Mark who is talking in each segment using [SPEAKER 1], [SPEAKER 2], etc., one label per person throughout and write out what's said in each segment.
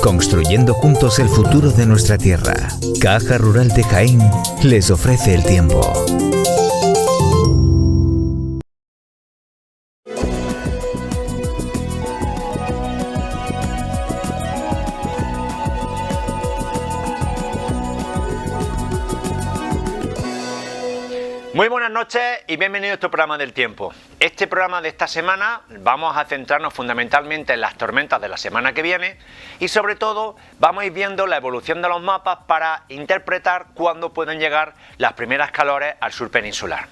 [SPEAKER 1] Construyendo juntos el futuro de nuestra tierra. Caja Rural de Jaén les ofrece el tiempo.
[SPEAKER 2] Muy buenas noches y bienvenidos a este programa del tiempo. Este programa de esta semana vamos a centrarnos fundamentalmente en las tormentas de la semana que viene y sobre todo vamos a ir viendo la evolución de los mapas para interpretar cuándo pueden llegar las primeras calores al sur peninsular.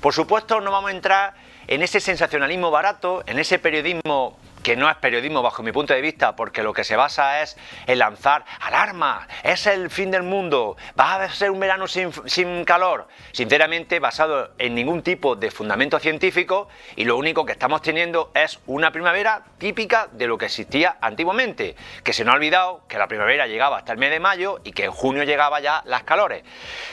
[SPEAKER 2] Por supuesto no vamos a entrar en ese sensacionalismo barato, en ese periodismo que no es periodismo bajo mi punto de vista, porque lo que se basa es en lanzar alarmas, es el fin del mundo, va a ser un verano sin calor, sinceramente basado en ningún tipo de fundamento científico, y lo único que estamos teniendo es una primavera típica de lo que existía antiguamente, que se nos ha olvidado que la primavera llegaba hasta el mes de mayo y que en junio llegaba ya las calores.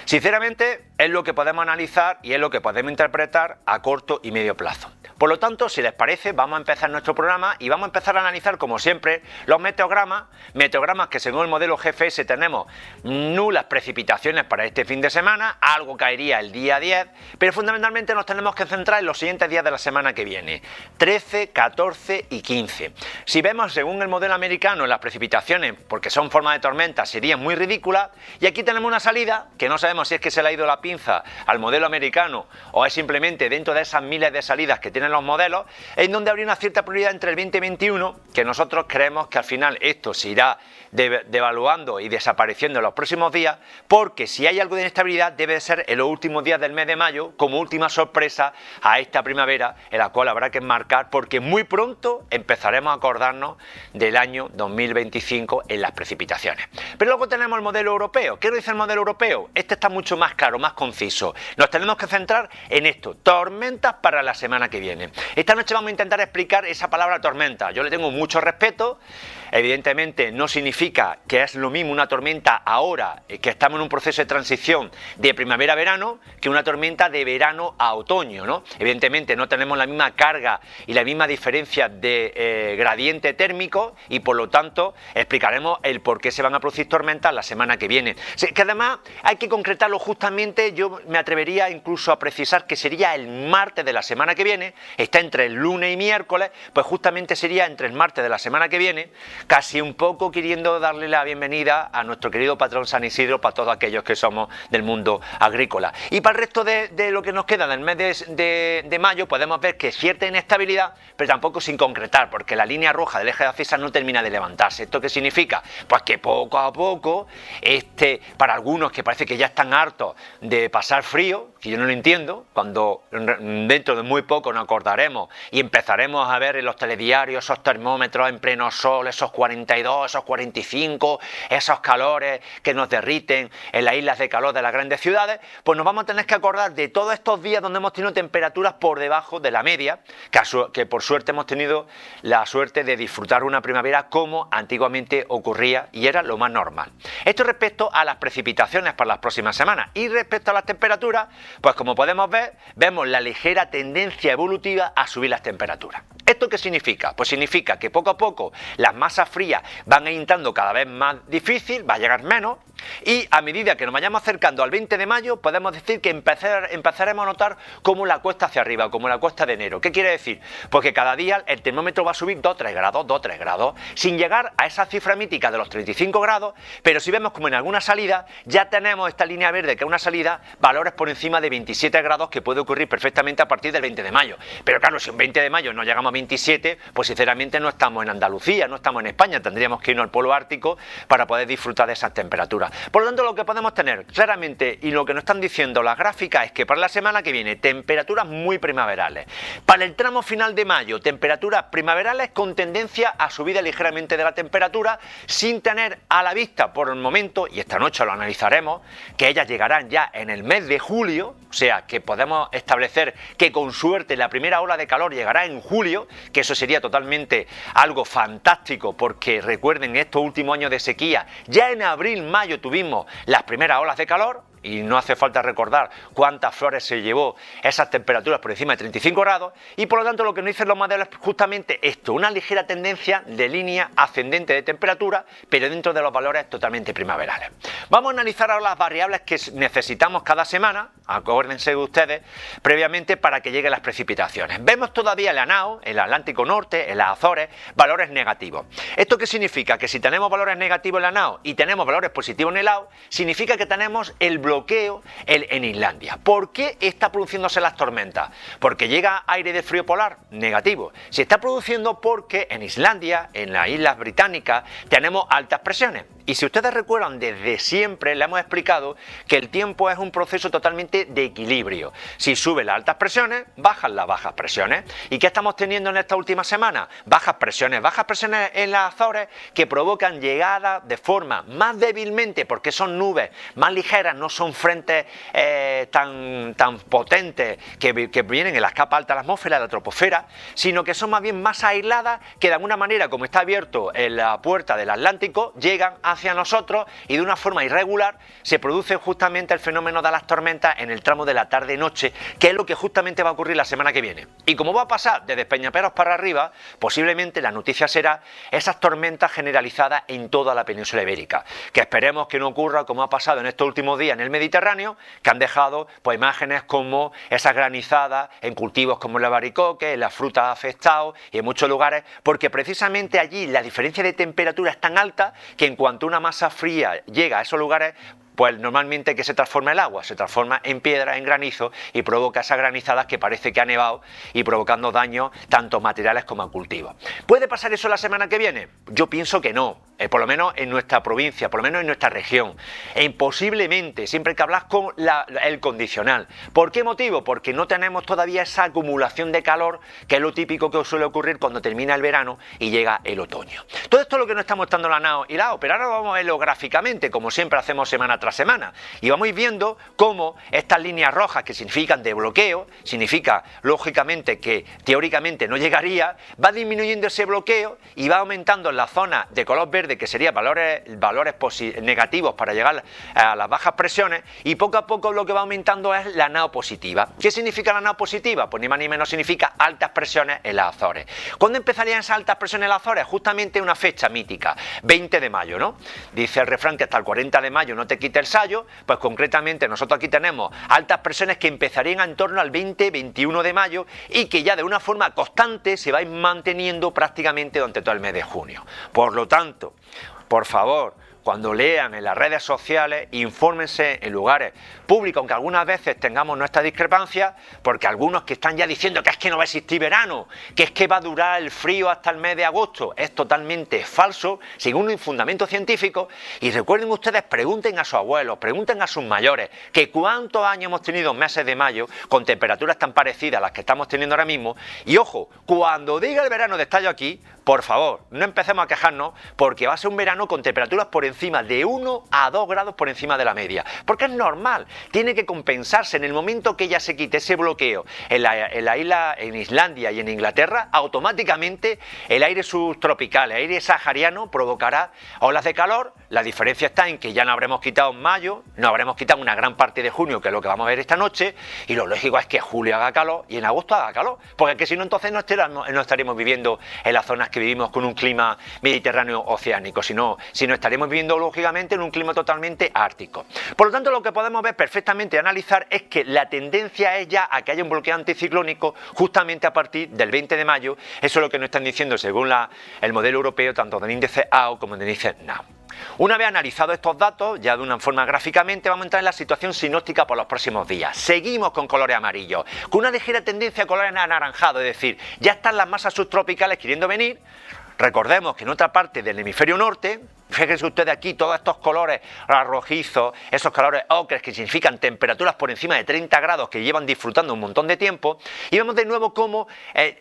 [SPEAKER 2] Sinceramente es lo que podemos analizar y es lo que podemos interpretar a corto y medio plazo. Por lo tanto, si les parece, vamos a empezar nuestro programa y vamos a empezar a analizar, como siempre, los meteogramas que según el modelo GFS tenemos nulas precipitaciones para este fin de semana, algo caería el día 10, pero fundamentalmente nos tenemos que centrar en los siguientes días de la semana que viene, 13, 14 y 15. Si vemos según el modelo americano las precipitaciones, porque son forma de tormenta, serían muy ridículas, y aquí tenemos una salida que no sabemos si es que se le ha ido la pinza al modelo americano o es simplemente dentro de esas miles de salidas que tienen los modelos, en donde habría una cierta prioridad entre el 20 y 21, que nosotros creemos que al final esto se irá devaluando y desapareciendo en los próximos días, porque si hay algo de inestabilidad debe de ser en los últimos días del mes de mayo, como última sorpresa a esta primavera, en la cual habrá que enmarcar, porque muy pronto empezaremos a acordarnos del año 2025 en las precipitaciones. Pero luego tenemos el modelo europeo. ¿Qué dice el modelo europeo? Este está mucho más claro, más conciso. Nos tenemos que centrar en esto, tormentas para la semana que viene. Esta noche vamos a intentar explicar esa palabra tormenta. Yo le tengo mucho respeto, evidentemente no significa que es lo mismo una tormenta ahora, que estamos en un proceso de transición de primavera a verano, que una tormenta de verano a otoño, ¿no? Evidentemente no tenemos la misma carga y la misma diferencia de gradiente térmico y por lo tanto explicaremos el por qué se van a producir tormentas la semana que viene. Que además hay que concretarlo justamente, yo me atrevería incluso a precisar que sería el martes de la semana que viene, está entre el lunes y miércoles, pues justamente sería entre el martes de la semana que viene, casi un poco queriendo darle la bienvenida a nuestro querido patrón San Isidro para todos aquellos que somos del mundo agrícola. Y para el resto de lo que nos queda del mes de mayo podemos ver que cierta inestabilidad, pero tampoco sin concretar, porque la línea roja del eje de abscisas no termina de levantarse. ¿Esto qué significa? Pues que poco a poco, para algunos que parece que ya están hartos de pasar frío, que yo no lo entiendo, cuando dentro de muy poco nos acordaremos y empezaremos a ver en los telediarios esos termómetros en pleno sol, esos 42, esos 45, esos calores que nos derriten en las islas de calor de las grandes ciudades, pues nos vamos a tener que acordar de todos estos días donde hemos tenido temperaturas por debajo de la media, que por suerte hemos tenido la suerte de disfrutar una primavera como antiguamente ocurría y era lo más normal. Esto respecto a las precipitaciones para las próximas semanas, y respecto a las temperaturas, pues como podemos ver, vemos la ligera tendencia evolutiva a subir las temperaturas. ¿Esto qué significa? Pues significa que poco a poco las masas frías van a ir entrando cada vez más difícil, va a llegar menos, y a medida que nos vayamos acercando al 20 de mayo podemos decir que empezaremos a notar como la cuesta hacia arriba, como la cuesta de enero. ¿Qué quiere decir? Pues que cada día el termómetro va a subir 2 o 3 grados, sin llegar a esa cifra mítica de los 35 grados, pero si vemos como en alguna salida ya tenemos esta línea verde que es una salida, valores por encima de 27 grados que puede ocurrir perfectamente a partir del 20 de mayo. Pero claro, si un 20 de mayo no llegamos a 27, pues sinceramente no estamos en Andalucía, no estamos en España, tendríamos que irnos al polo ártico para poder disfrutar de esas temperaturas. Por lo tanto, lo que podemos tener claramente y lo que nos están diciendo las gráficas es que para la semana que viene temperaturas muy primaverales. Para el tramo final de mayo, temperaturas primaverales con tendencia a subida ligeramente de la temperatura, sin tener a la vista por el momento, y esta noche lo analizaremos, que ellas llegarán ya en el mes de julio, o sea que podemos establecer que con suerte la primera ola de calor llegará en julio, que eso sería totalmente algo fantástico, porque recuerden estos últimos años de sequía, ya en abril, mayo tuvimos las primeras olas de calor, y no hace falta recordar cuántas flores se llevó esas temperaturas por encima de 35 grados, y por lo tanto lo que nos dicen los modelos es justamente esto, una ligera tendencia de línea ascendente de temperatura, pero dentro de los valores totalmente primaverales. Vamos a analizar ahora las variables que necesitamos cada semana, acuérdense de ustedes, previamente para que lleguen las precipitaciones. Vemos todavía en la NAO, en el Atlántico Norte, en las Azores, valores negativos. ¿Esto qué significa? Que si tenemos valores negativos en la NAO y tenemos valores positivos en el AO, significa que tenemos el bloqueo en Islandia. ¿Por qué está produciéndose las tormentas? ¿Porque llega aire de frío polar? Negativo. Se está produciendo porque en Islandia, en las Islas Británicas, tenemos altas presiones. Y si ustedes recuerdan, desde siempre le hemos explicado que el tiempo es un proceso totalmente de equilibrio. Si suben las altas presiones, bajan las bajas presiones. ¿Y qué estamos teniendo en esta última semana? Bajas presiones en las Azores que provocan llegadas de forma más débilmente, porque son nubes más ligeras, no son frentes tan potentes que vienen en las capas altas de la atmósfera, de la troposfera, sino que son más bien más aisladas, que de alguna manera, como está abierto en la puerta del Atlántico, llegan hacia nosotros y de una forma irregular se produce justamente el fenómeno de las tormentas en el tramo de la tarde-noche, que es lo que justamente va a ocurrir la semana que viene. Y como va a pasar desde Peñaperros para arriba, posiblemente la noticia será esas tormentas generalizadas en toda la península ibérica, que esperemos que no ocurra como ha pasado en estos últimos días en el Mediterráneo, que han dejado pues imágenes como esas granizadas en cultivos como el albaricoque, en las frutas afectadas y en muchos lugares, porque precisamente allí la diferencia de temperatura es tan alta que en cuanto una masa fría llega a esos lugares, pues normalmente ¿qué se transforma el agua? Se transforma en piedra, en granizo, y provoca esas granizadas que parece que ha nevado y provocando daños tanto a materiales como a cultivos. ¿Puede pasar eso la semana que viene? Yo pienso que no, por lo menos en nuestra provincia, por lo menos en nuestra región. E imposiblemente, siempre que hablas con el condicional. ¿Por qué motivo? Porque no tenemos todavía esa acumulación de calor, que es lo típico que suele ocurrir cuando termina el verano y llega el otoño. Todo esto es lo que nos está mostrando la NAO y la AO, pero ahora vamos a verlo gráficamente, como siempre hacemos semana tras semana, y vamos a ir viendo cómo estas líneas rojas, que significan de bloqueo, significa lógicamente que teóricamente no llegaría, va disminuyendo ese bloqueo y va aumentando en la zona de color verde, que serían valores negativos para llegar a las bajas presiones, y poco a poco lo que va aumentando es la NAO positiva. ¿Qué significa la NAO positiva? Pues ni más ni menos significa altas presiones en las Azores. ¿Cuándo empezarían esas altas presiones en las Azores? Justamente una fecha mítica, 20 de mayo, ¿no? Dice el refrán que hasta el 40 de mayo no te quite el sayo, pues concretamente nosotros aquí tenemos altas presiones que empezarían en torno al 20-21 de mayo y que ya de una forma constante se va a ir manteniendo prácticamente durante todo el mes de junio. Por lo tanto, por favor, cuando lean en las redes sociales, infórmense en lugares públicos, aunque algunas veces tengamos nuestra discrepancia, porque algunos que están ya diciendo que es que no va a existir verano, que es que va a durar el frío hasta el mes de agosto, es totalmente falso, sin un fundamento científico. Y recuerden ustedes, pregunten a sus abuelos, pregunten a sus mayores, que cuántos años hemos tenido meses de mayo con temperaturas tan parecidas a las que estamos teniendo ahora mismo. Y ojo, cuando diga el verano de estallo aquí, por favor, no empecemos a quejarnos, porque va a ser un verano con temperaturas por encima de 1 a 2 grados por encima de la media. Porque es normal, tiene que compensarse. En el momento que ya se quite ese bloqueo en la isla, en Islandia y en Inglaterra, automáticamente el aire subtropical, el aire sahariano, provocará olas de calor. La diferencia está en que ya no habremos quitado en mayo, no habremos quitado una gran parte de junio, que es lo que vamos a ver esta noche, y lo lógico es que julio haga calor y en agosto haga calor, porque que si no, entonces no estaríamos viviendo en las zonas que vivimos con un clima mediterráneo oceánico, sino estaremos viviendo lógicamente en un clima totalmente ártico. Por lo tanto, lo que podemos ver perfectamente y analizar es que la tendencia es ya a que haya un bloqueo anticiclónico justamente a partir del 20 de mayo. Eso es lo que nos están diciendo según el modelo europeo, tanto del índice AO como del índice NAO. Una vez analizados estos datos, ya de una forma gráficamente, vamos a entrar en la situación sinóptica por los próximos días. Seguimos con colores amarillos, con una ligera tendencia a colores anaranjados, es decir, ya están las masas subtropicales queriendo venir. Recordemos que en otra parte del hemisferio norte, fíjense ustedes aquí, todos estos colores rojizos, esos colores ocres que significan temperaturas por encima de 30 grados que llevan disfrutando un montón de tiempo, y vemos de nuevo cómo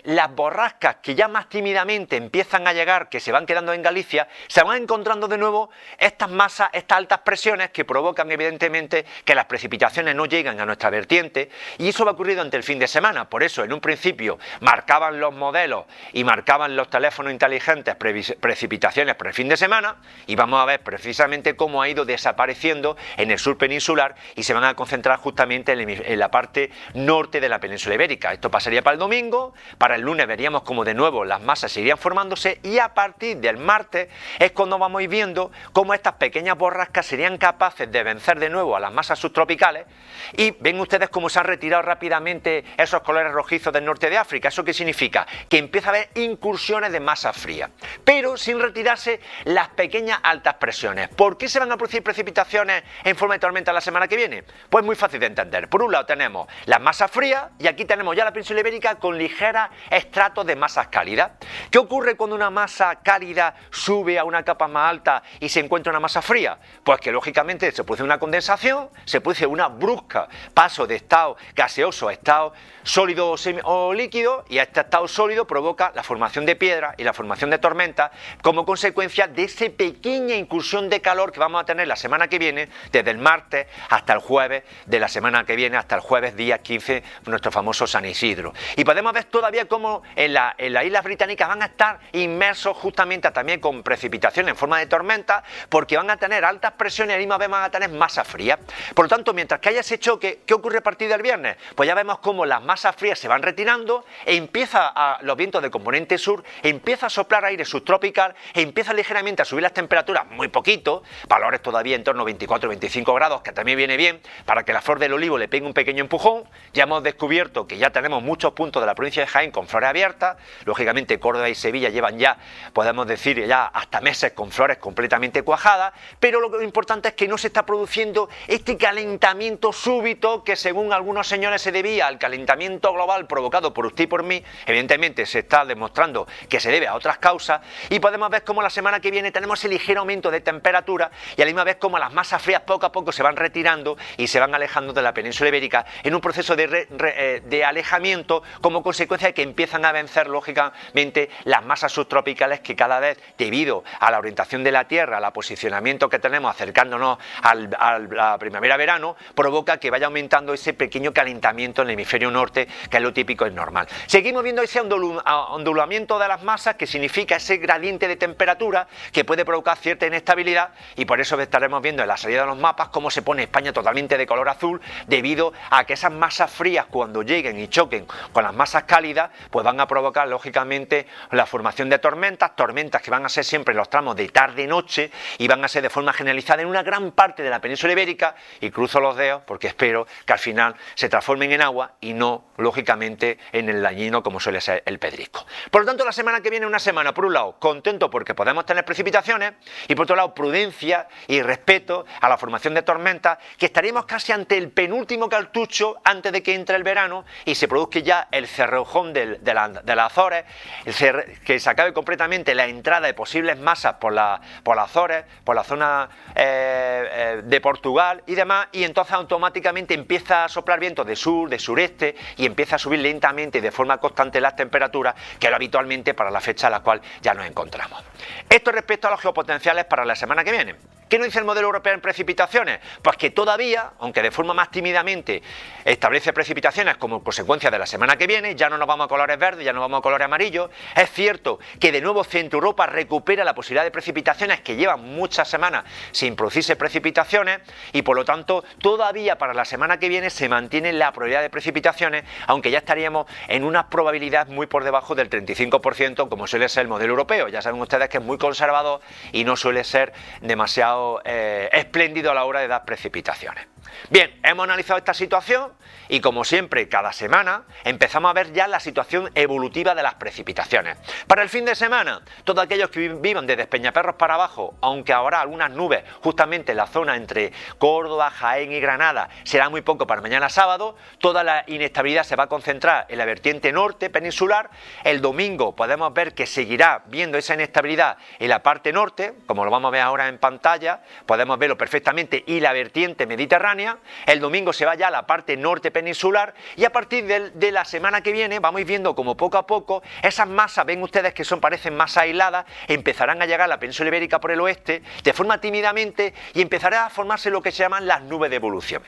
[SPEAKER 2] las borrascas que ya más tímidamente empiezan a llegar, que se van quedando en Galicia, se van encontrando de nuevo estas masas, estas altas presiones que provocan evidentemente que las precipitaciones no lleguen a nuestra vertiente, y eso va a ocurrir durante el fin de semana. Por eso en un principio marcaban los modelos y marcaban los teléfonos inteligentes precipitaciones por el fin de semana, y vamos a ver precisamente cómo ha ido desapareciendo en el sur peninsular y se van a concentrar justamente en la parte norte de la península ibérica. Esto pasaría para el domingo, para el lunes veríamos como de nuevo las masas se irían formándose y a partir del martes es cuando vamos a ir viendo cómo estas pequeñas borrascas serían capaces de vencer de nuevo a las masas subtropicales y ven ustedes cómo se han retirado rápidamente esos colores rojizos del norte de África. ¿Eso qué significa? Que empieza a haber incursiones de masa fría, pero sin retirarse las pequeñas altas presiones. ¿Por qué se van a producir precipitaciones en forma de tormenta la semana que viene? Pues muy fácil de entender. Por un lado tenemos las masas frías y aquí tenemos ya la península ibérica con ligeros estratos de masas cálidas. ¿Qué ocurre cuando una masa cálida sube a una capa más alta y se encuentra una masa fría? Pues que lógicamente se produce una condensación, se produce una brusca paso de estado gaseoso a estado sólido o líquido y este estado sólido provoca la formación de piedra y la formación de tormentas como consecuencia de esa pequeña incursión de calor que vamos a tener la semana que viene, desde el martes hasta el jueves de la semana que viene, hasta el jueves día 15, nuestro famoso San Isidro. Y podemos ver todavía cómo en las islas británicas van a estar inmersos justamente también con precipitación en forma de tormenta, porque van a tener altas presiones y a la misma vez van a tener masa fría. Por lo tanto, mientras que haya ese choque, ¿qué ocurre a partir del viernes? Pues ya vemos cómo las masas frías se van retirando e empieza los vientos de componente sur, empieza a soplar aire subtropical e empieza ligeramente a subir las temperaturas, muy poquito, valores todavía en torno a 24-25 grados, que también viene bien para que la flor del olivo le pegue un pequeño empujón. Ya hemos descubierto que ya tenemos muchos puntos de la provincia de Jaén con flores abiertas, lógicamente Córdoba y Sevilla llevan ya, podemos decir, ya hasta meses con flores completamente cuajadas, pero lo importante es que no se está produciendo este calentamiento súbito que según algunos señores se debía al calentamiento global provocado por usted y por mí. Evidentemente se está demostrando que se debe a otras causas y podemos ver cómo la semana que viene tenemos ese ligero aumento de temperatura y a la misma vez cómo las masas frías poco a poco se van retirando y se van alejando de la península ibérica en un proceso de alejamiento como consecuencia de que empiezan a vencer lógicamente las masas subtropicales que cada vez, debido a la orientación de la Tierra, al posicionamiento que tenemos acercándonos a la primavera-verano, provoca que vaya aumentando ese pequeño calentamiento en el hemisferio norte, que es lo típico y normal. Seguimos viendo ese ondulamiento de las masas, que significa ese gradiente de temperatura que puede provocar cierta inestabilidad, y por eso estaremos viendo en la salida de los mapas cómo se pone España totalmente de color azul, debido a que esas masas frías, cuando lleguen y choquen con las masas cálidas, pues van a provocar lógicamente la formación de tormentas que van a ser siempre en los tramos de tarde-noche y van a ser de forma generalizada en una gran parte de la península ibérica, y cruzo los dedos porque espero que al final se transformen en agua y no lógicamente en el dañino como suele ser el pedrisco. Por lo tanto, la semana que viene es una semana, por un lado, contento porque podemos tener precipitaciones y por otro lado, prudencia y respeto a la formación de tormentas, que estaríamos casi ante el penúltimo cartucho antes de que entre el verano y se produzca ya el cerrojón de las Azores, que se acabe completamente la entrada de posibles masas por las Azores, por la zona de Portugal y demás, y entonces automáticamente empieza a soplar vientos de sur, de sureste, y empieza a subir lentamente y de forma constante las temperaturas, que es habitualmente para la fecha en la cual ya nos encontramos. Esto respecto a los geopotenciales para la semana que viene. ¿Qué nos dice el modelo europeo en precipitaciones? Pues que todavía, aunque de forma más tímidamente establece precipitaciones como consecuencia de la semana que viene, ya no nos vamos a colores verdes, ya no vamos a colores amarillos. Es cierto que de nuevo Centro Europa recupera la posibilidad de precipitaciones, que llevan muchas semanas sin producirse precipitaciones, y por lo tanto todavía para la semana que viene se mantiene la probabilidad de precipitaciones, aunque ya estaríamos en una probabilidad muy por debajo del 35%, como suele ser el modelo europeo. Ya saben ustedes que es muy conservador y no suele ser demasiado espléndido a la hora de dar precipitaciones. Bien, hemos analizado esta situación y como siempre cada semana empezamos a ver ya la situación evolutiva de las precipitaciones. Para el fin de semana, todos aquellos que vivan desde Peñaperros para abajo, aunque habrá algunas nubes justamente en la zona entre Córdoba, Jaén y Granada, será muy poco para mañana sábado. Toda la inestabilidad se va a concentrar en la vertiente norte peninsular. El domingo podemos ver que seguirá viendo esa inestabilidad en la parte norte, como lo vamos a ver ahora en pantalla, podemos verlo perfectamente, y la vertiente mediterránea. Mediterránea, el domingo se va ya a la parte norte peninsular y a partir de la semana que viene vamos a ir viendo como poco a poco esas masas, ven ustedes que parecen masas aisladas, empezarán a llegar a la península ibérica por el oeste de forma tímidamente y empezará a formarse lo que se llaman las nubes de evolución.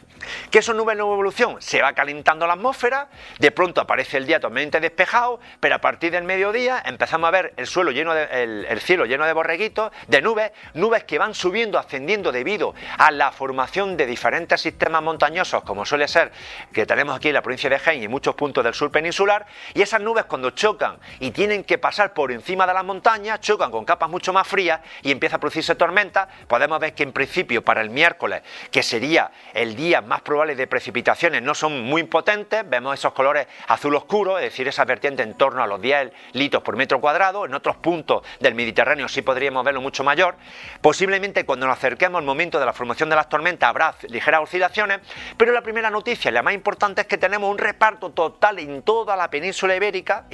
[SPEAKER 2] ¿Qué son nubes de evolución? Se va calentando la atmósfera, de pronto aparece el día totalmente despejado, pero a partir del mediodía empezamos a ver el cielo lleno de borreguitos, de nubes que van subiendo, ascendiendo debido a la formación de diferentes sistemas montañosos, como suele ser que tenemos aquí en la provincia de Jaén y en muchos puntos del sur peninsular, y esas nubes cuando chocan y tienen que pasar por encima de las montañas, chocan con capas mucho más frías y empieza a producirse tormenta. Podemos ver que en principio para el miércoles, que sería el día más probable de precipitaciones, no son muy potentes, vemos esos colores azul oscuro, es decir, esa vertiente en torno a los 10 litros por metro cuadrado. En otros puntos del Mediterráneo sí podríamos verlo mucho mayor. Posiblemente cuando nos acerquemos al momento de la formación de las tormentas habrá ligeras oscilaciones, pero la primera noticia, la más importante, es que tenemos un reparto total en toda la península ibérica,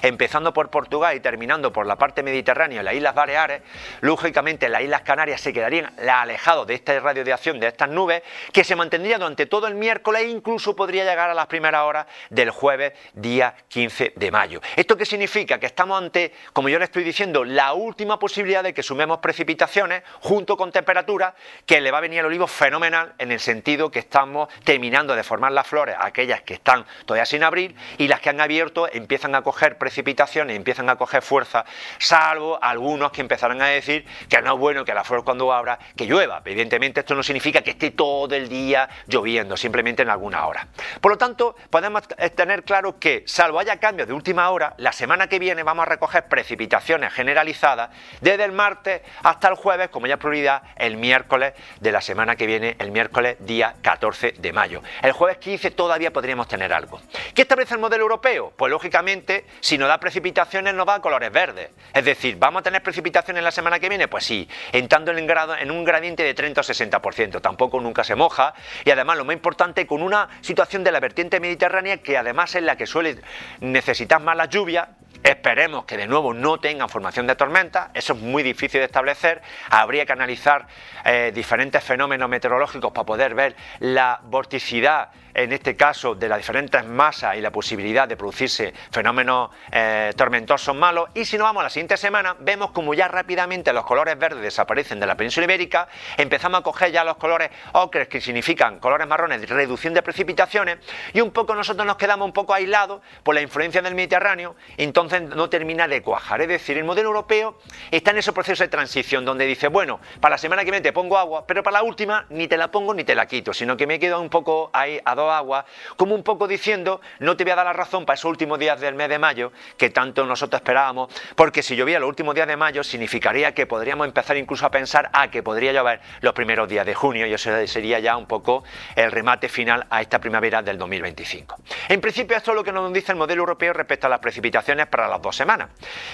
[SPEAKER 2] empezando por Portugal y terminando por la parte mediterránea, las Islas Baleares. Lógicamente las Islas Canarias se quedarían alejados de este radio de acción de estas nubes, que se mantendría durante todo el miércoles e incluso podría llegar a las primeras horas del jueves día 15 de mayo. ¿Esto qué significa? Que estamos ante, como yo le estoy diciendo, la última posibilidad de que sumemos precipitaciones junto con temperaturas, que le va a venir al olivo fenomenal, en el sentido que estamos terminando de formar las flores, aquellas que están todavía sin abrir, y las que han abierto empiezan a coger precipitaciones, empiezan a coger fuerza, salvo algunos que empezarán a decir que no es bueno que la flor cuando abra que llueva. Evidentemente esto no significa que esté todo el día lloviendo, simplemente en alguna hora. Por lo tanto, podemos tener claro que, salvo haya cambios de última hora, la semana que viene vamos a recoger precipitaciones generalizadas desde el martes hasta el jueves, como ya prioridad el miércoles de la semana que viene, el miércoles día 14 de mayo. El jueves 15 todavía podríamos tener algo. ¿Qué establece el modelo europeo? Pues lógicamente, si nos da precipitaciones nos va a colores verdes. Es decir, ¿vamos a tener precipitaciones la semana que viene? Pues sí, entrando en un gradiente de 30 o 60%. Tampoco nunca se moja, y además lo más importante, con una situación de la vertiente mediterránea que además es la que suele necesitar más la lluvia. Esperemos que de nuevo no tengan formación de tormentas, eso es muy difícil de establecer. Habría que analizar diferentes fenómenos meteorológicos para poder ver la vorticidad, en este caso, de las diferentes masas y la posibilidad de producirse fenómenos tormentosos malos. Y si nos vamos a la siguiente semana, vemos como ya rápidamente los colores verdes desaparecen de la península ibérica, empezamos a coger ya los colores ocres, que significan colores marrones, reducción de precipitaciones, y un poco nosotros nos quedamos un poco aislados por la influencia del Mediterráneo. Entonces no termina de cuajar. Es decir, el modelo europeo está en ese proceso de transición donde dice, bueno, para la semana que viene te pongo agua, pero para la última ni te la pongo ni te la quito, sino que me quedo un poco ahí a dos aguas, como un poco diciendo, no te voy a dar la razón para esos últimos días del mes de mayo que tanto nosotros esperábamos, porque si llovía los últimos días de mayo significaría que podríamos empezar incluso a pensar que podría llover los primeros días de junio, y eso sería ya un poco el remate final a esta primavera del 2025. En principio esto es lo que nos dice el modelo europeo respecto a las precipitaciones para las 2 semanas.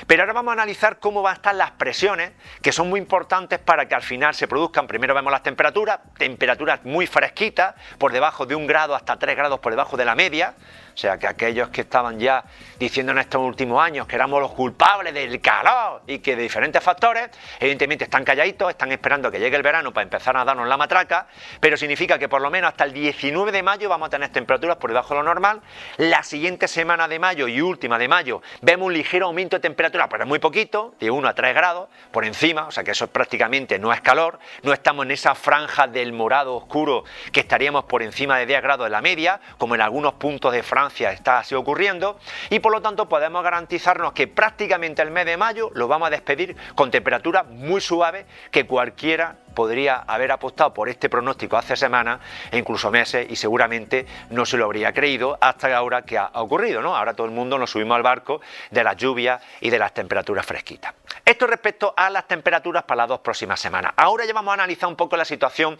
[SPEAKER 2] Pero ahora vamos a analizar cómo van a estar las presiones, que son muy importantes para que al final se produzcan. Primero vemos las temperaturas muy fresquitas, por debajo de 1 grado hasta 3 grados por debajo de la media. O sea, que aquellos que estaban ya diciendo en estos últimos años que éramos los culpables del calor y que de diferentes factores, evidentemente están calladitos, están esperando que llegue el verano para empezar a darnos la matraca, pero significa que por lo menos hasta el 19 de mayo vamos a tener temperaturas por debajo de lo normal. La siguiente semana de mayo y última de mayo vemos un ligero aumento de temperatura, pero es muy poquito, de 1 a 3 grados por encima, o sea que eso prácticamente no es calor, no estamos en esa franja del morado oscuro que estaríamos por encima de 10 grados de la media, como en algunos puntos de Francia está así ocurriendo, y por lo tanto podemos garantizarnos que prácticamente el mes de mayo lo vamos a despedir con temperaturas muy suaves, que cualquiera podría haber apostado por este pronóstico hace semanas e incluso meses, y seguramente no se lo habría creído hasta ahora que ha ocurrido, ¿no? Ahora todo el mundo nos subimos al barco de las lluvias y de las temperaturas fresquitas. Esto respecto a las temperaturas para las 2 próximas semanas. Ahora ya vamos a analizar un poco la situación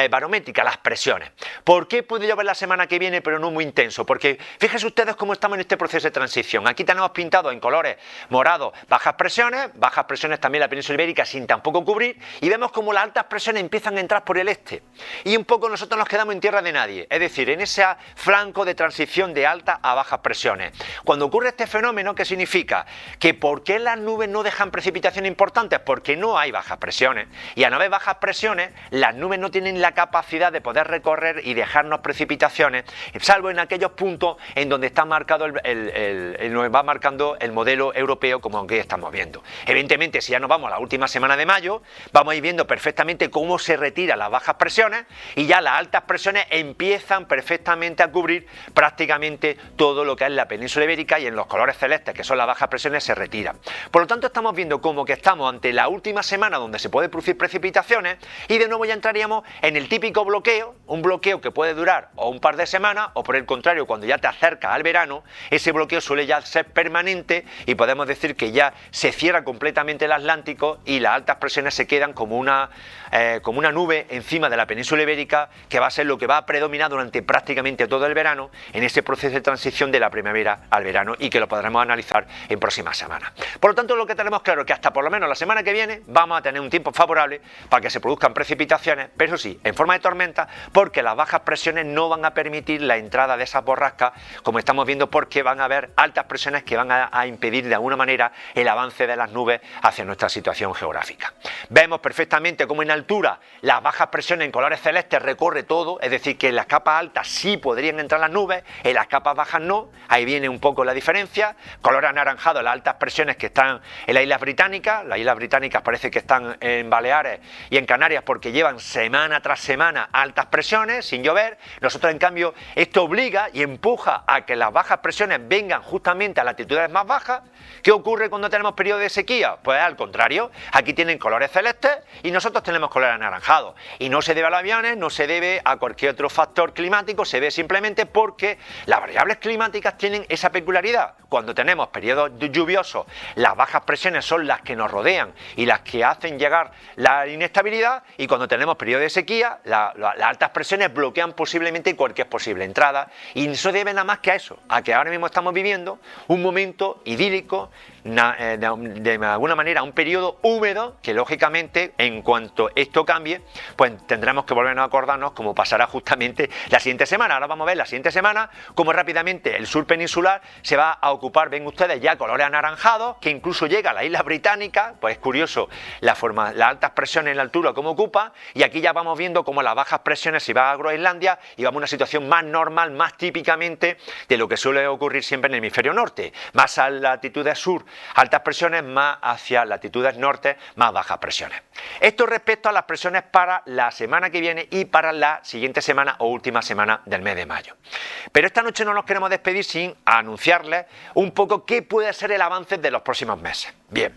[SPEAKER 2] barométrica, las presiones. ¿Por qué puede llover la semana que viene pero no muy intenso? Porque fíjense ustedes cómo estamos en este proceso de transición. Aquí tenemos pintado en colores morados bajas presiones también la península ibérica sin tampoco cubrir, y vemos como las altas altas presiones empiezan a entrar por el este y un poco nosotros nos quedamos en tierra de nadie, es decir, en ese flanco de transición de altas a bajas presiones. Cuando ocurre este fenómeno, ¿qué significa? Que ¿por qué las nubes no dejan precipitaciones importantes? Porque no hay bajas presiones, y al no haber bajas presiones, las nubes no tienen la capacidad de poder recorrer y dejarnos precipitaciones, salvo en aquellos puntos en donde está marcado nos va marcando el modelo europeo, como aquí estamos viendo. Evidentemente, si ya nos vamos a la última semana de mayo, vamos a ir viendo perfectamente cómo se retiran las bajas presiones y ya las altas presiones empiezan perfectamente a cubrir prácticamente todo lo que es la península ibérica, y en los colores celestes, que son las bajas presiones, se retiran. Por lo tanto, estamos viendo como que estamos ante la última semana donde se puede producir precipitaciones, y de nuevo ya entraríamos en el típico bloqueo, un bloqueo que puede durar o un par de semanas, o por el contrario, cuando ya te acercas al verano, ese bloqueo suele ya ser permanente y podemos decir que ya se cierra completamente el Atlántico y las altas presiones se quedan como una nube encima de la península ibérica, que va a ser lo que va a predominar durante prácticamente todo el verano en ese proceso de transición de la primavera al verano, y que lo podremos analizar en próximas semanas. Por lo tanto, lo que tenemos claro es que hasta por lo menos la semana que viene vamos a tener un tiempo favorable para que se produzcan precipitaciones, pero sí, en forma de tormenta, porque las bajas presiones no van a permitir la entrada de esas borrascas, como estamos viendo, porque van a haber altas presiones que van a impedir de alguna manera el avance de las nubes hacia nuestra situación geográfica. Vemos perfectamente cómo en altura las bajas presiones en colores celestes recorre todo, es decir, que en las capas altas sí podrían entrar las nubes, en las capas bajas no, ahí viene un poco la diferencia. Color anaranjado, las altas presiones que están en las Islas Británicas parece que están en Baleares y en Canarias porque llevan semana tras semana altas presiones sin llover. Nosotros, en cambio, esto obliga y empuja a que las bajas presiones vengan justamente a latitudes más bajas. ¿Qué ocurre cuando tenemos periodo de sequía? Pues al contrario, aquí tienen colores celestes y nosotros tenemos colores anaranjados, y no se debe a los aviones, no se debe a cualquier otro factor climático, se ve simplemente porque las variables climáticas tienen esa peculiaridad. Cuando tenemos periodos lluviosos, las bajas presiones son las que nos rodean y las que hacen llegar la inestabilidad, y cuando tenemos periodo de sequía, las altas presiones bloquean posiblemente cualquier posible entrada, y no se debe nada más que a eso, a que ahora mismo estamos viviendo un momento idílico, de alguna manera un periodo húmedo, que lógicamente en cuanto esto cambie, pues tendremos que volvernos a acordarnos cómo pasará justamente la siguiente semana. Ahora vamos a ver la siguiente semana cómo rápidamente el sur peninsular se va a ocupar, ven ustedes, ya colores anaranjados, que incluso llega a las Islas Británicas. Pues es curioso las altas presiones en la altura cómo ocupa, y aquí ya vamos viendo cómo las bajas presiones se va a Groenlandia y vamos a una situación más normal, más típicamente de lo que suele ocurrir siempre en el hemisferio norte, más a latitudes sur altas presiones, más hacia latitudes norte más bajas presiones. Esto respecto a las presiones para la semana que viene y para la siguiente semana o última semana del mes de mayo. Pero esta noche no nos queremos despedir sin anunciarles un poco qué puede ser el avance de los próximos meses. Bien,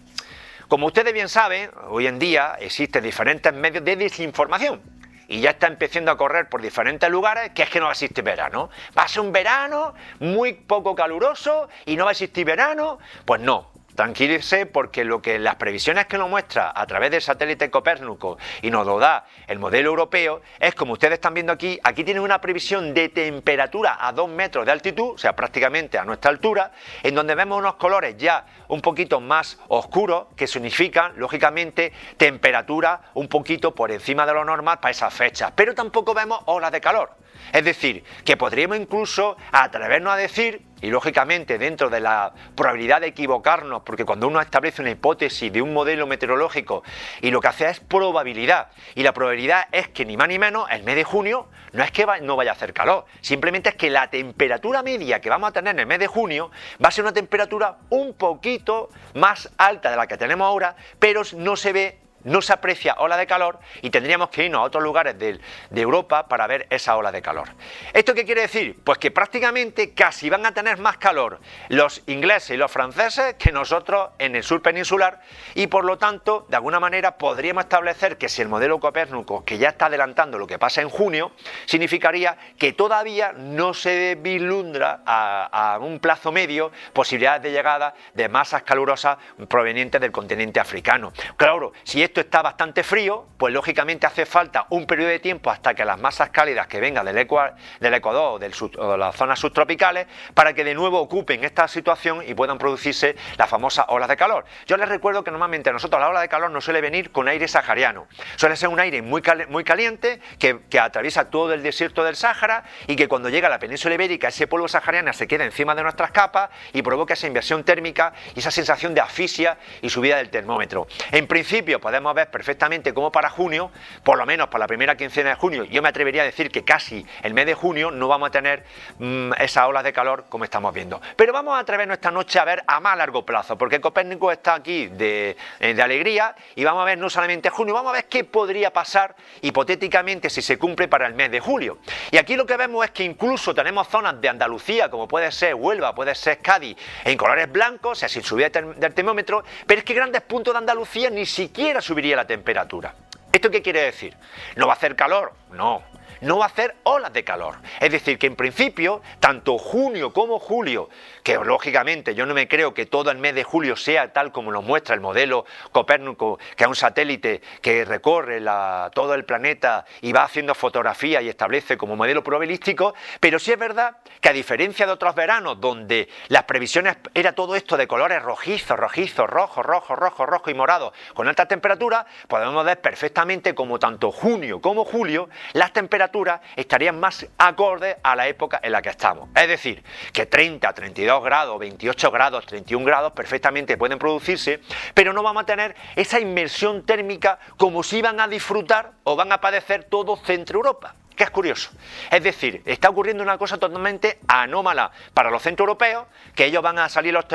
[SPEAKER 2] como ustedes bien saben, hoy en día existen diferentes medios de desinformación, y ya está empezando a correr por diferentes lugares que es que no va a existir verano. Va a ser un verano muy poco caluroso y no va a existir verano. Pues no. Tranquilícese, porque las previsiones que nos muestra a través del satélite Copérnico y nos lo da el modelo europeo es, como ustedes están viendo aquí tienen una previsión de temperatura a 2 metros de altitud, o sea, prácticamente a nuestra altura, en donde vemos unos colores ya un poquito más oscuros, que significan, lógicamente, temperatura un poquito por encima de lo normal para esas fechas, pero tampoco vemos olas de calor. Es decir, que podríamos incluso atrevernos a decir, y lógicamente dentro de la probabilidad de equivocarnos, porque cuando uno establece una hipótesis de un modelo meteorológico y lo que hace es probabilidad, y la probabilidad es que ni más ni menos el mes de junio no es que no vaya a hacer calor, simplemente es que la temperatura media que vamos a tener en el mes de junio va a ser una temperatura un poquito más alta de la que tenemos ahora, pero no se aprecia ola de calor, y tendríamos que irnos a otros lugares de Europa para ver esa ola de calor. ¿Esto qué quiere decir? Pues que prácticamente casi van a tener más calor los ingleses y los franceses que nosotros en el sur peninsular, y por lo tanto, de alguna manera podríamos establecer que si el modelo Copérnico, que ya está adelantando lo que pasa en junio, significaría que todavía no se vislumbra a un plazo medio posibilidades de llegada de masas calurosas provenientes del continente africano. Claro, si esto esto está bastante frío, pues lógicamente hace falta un periodo de tiempo hasta que las masas cálidas que vengan del Ecuador o de las zonas subtropicales, para que de nuevo ocupen esta situación y puedan producirse las famosas olas de calor. Yo les recuerdo que normalmente a nosotros la ola de calor no suele venir con aire sahariano, suele ser un aire muy caliente que atraviesa todo el desierto del Sáhara y que cuando llega a la península ibérica ese polvo sahariano se queda encima de nuestras capas y provoca esa inversión térmica y esa sensación de asfixia y subida del termómetro. En principio podemos ver perfectamente cómo para junio, por lo menos para la primera quincena de junio, yo me atrevería a decir que casi el mes de junio no vamos a tener esas olas de calor como estamos viendo. Pero vamos a atrevernos esta noche a ver a más largo plazo, porque Copérnico está aquí de alegría y vamos a ver no solamente junio, vamos a ver qué podría pasar hipotéticamente si se cumple para el mes de julio. Y aquí lo que vemos es que incluso tenemos zonas de Andalucía, como puede ser Huelva, puede ser Cádiz, en colores blancos, o sea, sin subida del termómetro, pero es que grandes puntos de Andalucía ni siquiera subiría la temperatura. ¿Esto qué quiere decir? ¿No va a hacer calor? No va a hacer olas de calor. Es decir, que en principio, tanto junio como julio, que lógicamente yo no me creo que todo el mes de julio sea tal como lo muestra el modelo Copérnico, que es un satélite que recorre todo el planeta y va haciendo fotografía y establece como modelo probabilístico, pero sí es verdad que a diferencia de otros veranos donde las previsiones era todo esto de colores rojizos, rojo y morado con altas temperaturas, podemos ver perfectamente como tanto junio como julio las temperaturas estarían más acordes a la época en la que estamos. Es decir, que 30, 32 grados, 28 grados, 31 grados perfectamente pueden producirse, pero no vamos a tener esa inmersión térmica como si van a disfrutar o van a padecer todo Centro Europa. Que es curioso. Es decir, está ocurriendo una cosa totalmente anómala para los centroeuropeos, que ellos van a salir los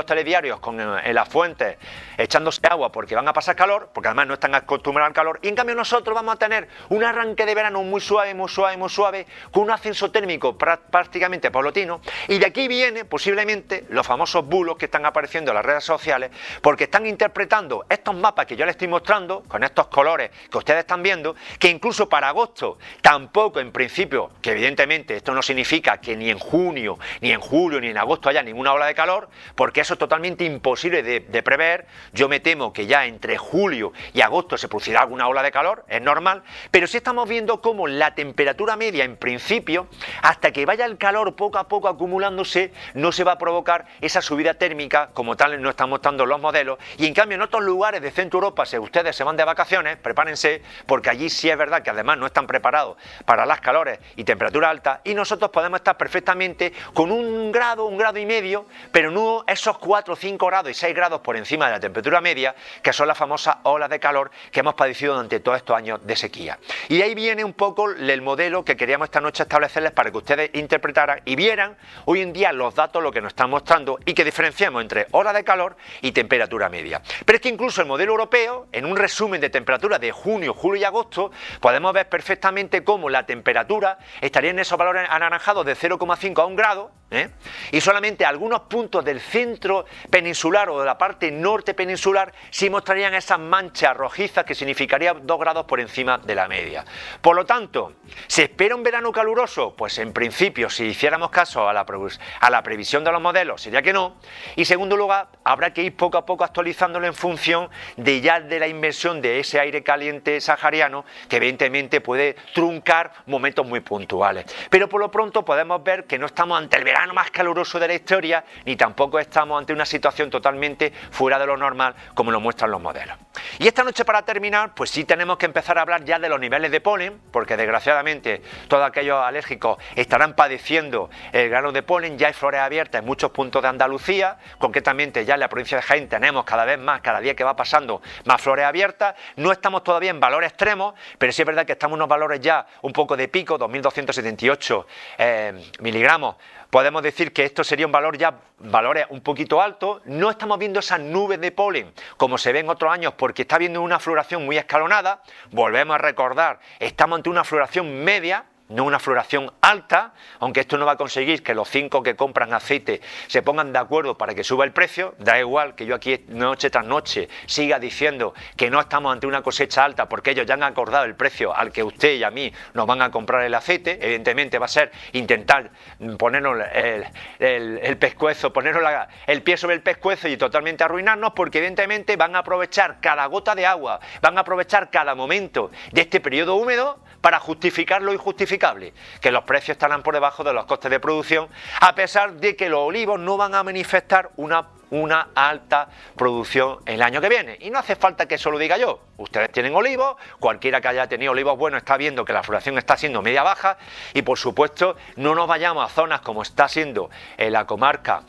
[SPEAKER 2] telediarios en las fuentes echándose agua porque van a pasar calor, porque además no están acostumbrados al calor, y en cambio nosotros vamos a tener un arranque de verano muy suave, con un ascenso térmico prácticamente paulatino, y de aquí viene posiblemente los famosos bulos que están apareciendo en las redes sociales, porque están interpretando estos mapas que yo les estoy mostrando, con estos colores que ustedes están viendo, que incluso para agosto tampoco en principio, que evidentemente esto no significa que ni en junio, ni en julio, ni en agosto haya ninguna ola de calor, porque eso es totalmente imposible de prever. Yo me temo que ya entre julio y agosto se producirá alguna ola de calor, es normal, pero sí estamos viendo cómo la temperatura media en principio, hasta que vaya el calor poco a poco acumulándose, no se va a provocar esa subida térmica como tal nos están mostrando los modelos, y en cambio en otros lugares de Centro Europa, si ustedes se van de vacaciones, prepárense, porque allí sí es verdad que además no están preparados para las calores y temperatura alta, y nosotros podemos estar perfectamente con un grado y medio, pero no esos 4, 5 grados y 6 grados por encima de la temperatura media, que son las famosas olas de calor que hemos padecido durante todos estos años de sequía. Y ahí viene un poco el modelo que queríamos esta noche establecerles para que ustedes interpretaran y vieran hoy en día los datos, lo que nos están mostrando, y que diferenciamos entre olas de calor y temperatura media. Pero es que incluso el modelo europeo, en un resumen de temperatura de junio, julio y agosto, podemos ver perfectamente cómo la temperatura estaría en esos valores anaranjados de 0,5 a 1 grado, y solamente algunos puntos del centro peninsular o de la parte norte peninsular sí mostrarían esas manchas rojizas, que significaría 2 grados por encima de la media. Por lo tanto, ¿se espera un verano caluroso? Pues en principio, si hiciéramos caso a la previsión de los modelos, sería que no. Y segundo lugar, habrá que ir poco a poco actualizándolo en función de la inmersión de ese aire caliente sahariano, que evidentemente puede truncar momentos muy puntuales. Pero por lo pronto podemos ver que no estamos ante el verano más caluroso de la historia, ni tampoco estamos ante una situación totalmente fuera de lo normal como lo muestran los modelos. Y esta noche, para terminar, pues sí tenemos que empezar a hablar ya de los niveles de polen, porque desgraciadamente todos aquellos alérgicos estarán padeciendo el grano de polen. Ya hay flores abiertas en muchos puntos de Andalucía, concretamente ya en la provincia de Jaén tenemos cada vez más, cada día que va pasando, más flores abiertas. No estamos todavía en valores extremos, pero sí es verdad que estamos en unos valores ya un poco de pico, 2278 miligramos. Podemos decir que esto sería un valor ya, valores un poquito altos. No estamos viendo esas nubes de polen como se ven otros años, porque está habiendo una floración muy escalonada. Volvemos a recordar, estamos ante una floración media, no una floración alta, aunque esto no va a conseguir que los 5 que compran aceite se pongan de acuerdo para que suba el precio. Da igual que yo aquí noche tras noche siga diciendo que no estamos ante una cosecha alta porque ellos ya han acordado el precio al que usted y a mí nos van a comprar el aceite. Evidentemente va a ser intentar ponernos el pescuezo, ponernos el pie sobre el pescuezo y totalmente arruinarnos, porque evidentemente van a aprovechar cada gota de agua, van a aprovechar cada momento de este periodo húmedo para justificar lo injustificable, que los precios estarán por debajo de los costes de producción, a pesar de que los olivos no van a manifestar una alta producción el año que viene. Y no hace falta que eso lo diga yo. Ustedes tienen olivos, cualquiera que haya tenido olivos buenos está viendo que la floración está siendo media baja, y por supuesto no nos vayamos a zonas como está siendo en la comarca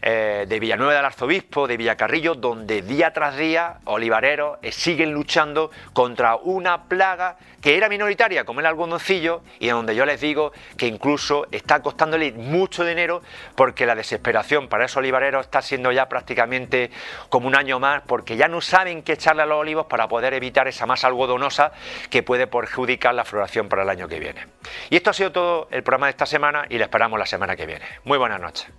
[SPEAKER 2] de Villanueva del Arzobispo, de Villacarrillo, donde día tras día olivareros siguen luchando contra una plaga que era minoritaria, como el algodoncillo, y en donde yo les digo que incluso está costándole mucho dinero, porque la desesperación para esos olivareros está siendo ya prácticamente como un año más, porque ya no saben qué echarle a los olivos para poder evitar esa masa algodonosa que puede perjudicar la floración para el año que viene. Y esto ha sido todo el programa de esta semana, y le esperamos la semana que viene. Muy buenas noches.